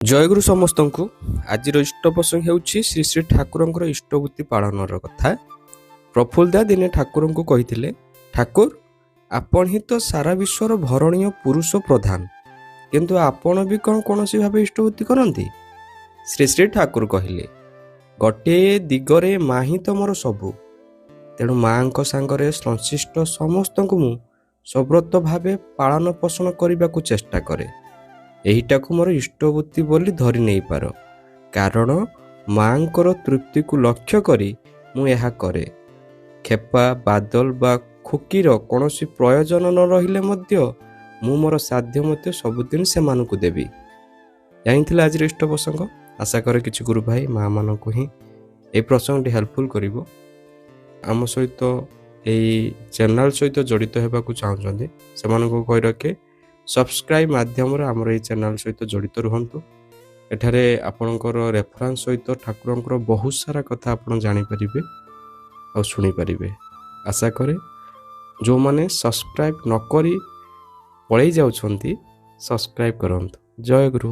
ଜୟଗୁରୁ ସମସ୍ତଙ୍କୁ। ଆଜିର ଇଷ୍ଟ ପ୍ରସଙ୍ଗ ହେଉଛି ଶ୍ରୀ ଶ୍ରୀ ଠାକୁରଙ୍କର ଇଷ୍ଟବୃତ୍ତି ପାଳନର କଥା। ପ୍ରଫୁଲ୍ଲଦା ଦିନେ ଠାକୁରଙ୍କୁ କହିଥିଲେ, ଠାକୁର, ଆପଣ ହିଁ ତ ସାରା ବିଶ୍ୱର ଭରଣୀୟ ପୁରୁଷ ପ୍ରଧାନ, କିନ୍ତୁ ଆପଣ ବି କ'ଣ କୌଣସି ଭାବେ ଇଷ୍ଟବୃତ୍ତି କରନ୍ତି? ଶ୍ରୀ ଶ୍ରୀ ଠାକୁର କହିଲେ, ଗୋଟିଏ ଦିଗରେ ମା ହିଁ ତ ମୋର ସବୁ, ତେଣୁ ମାଙ୍କ ସାଙ୍ଗରେ ସଂଶ୍ଳିଷ୍ଟ ସମସ୍ତଙ୍କୁ ମୁଁ ସବ୍ରତ ଭାବେ ପାଳନ ପୋଷଣ କରିବାକୁ ଚେଷ୍ଟା କରେ। ଏହିଟାକୁ ମୋର ଇଷ୍ଟବୃତ୍ତି ବୋଲି ଧରି ନେଇପାର, କାରଣ ମାଙ୍କର ତୃପ୍ତିକୁ ଲକ୍ଷ୍ୟ କରି ମୁଁ ଏହା କରେ। ଖେପା, ବାଦଲ ବା ଖୁକିର କୌଣସି ପ୍ରୟୋଜନ ନ ରହିଲେ ମଧ୍ୟ ମୁଁ ମୋର ସାଧ୍ୟ ମତେ ସବୁଦିନ ସେମାନଙ୍କୁ ଦେବି। ଜାଣିଥିଲେ ଆଜିର ଇଷ୍ଟ ପ୍ରସଙ୍ଗ। ଆଶା କରେ କିଛି ଗୁରୁ ଭାଇ ମା'ମାନଙ୍କୁ ହିଁ ଏହି ପ୍ରସଙ୍ଗଟି ହେଲ୍ପଫୁଲ୍ କରିବ। ଆମ ସହିତ ଏହି ଚ୍ୟାନେଲ୍ ସହିତ ଜଡ଼ିତ ହେବାକୁ ଚାହୁଁଛନ୍ତି ସେମାନଙ୍କୁ କହି ରଖେ, ସବସ୍କ୍ରାଇବ୍ ମାଧ୍ୟମରେ ଆମର ଏହି ଚ୍ୟାନେଲ୍ ସହିତ ଜଡ଼ିତ ରୁହନ୍ତୁ। ଏଠାରେ ଆପଣଙ୍କର ରେଫରେନ୍ସ ସହିତ ଠାକୁରଙ୍କର ବହୁତ ସାରା କଥା ଆପଣ ଜାଣିପାରିବେ ଆଉ ଶୁଣିପାରିବେ। ଆଶା କରେ ଯେଉଁମାନେ ସବସ୍କ୍ରାଇବ୍ ନ କରି ପଳେଇ ଯାଉଛନ୍ତି, ସବସ୍କ୍ରାଇବ୍ କରନ୍ତୁ। ଜୟ ଗୁରୁ।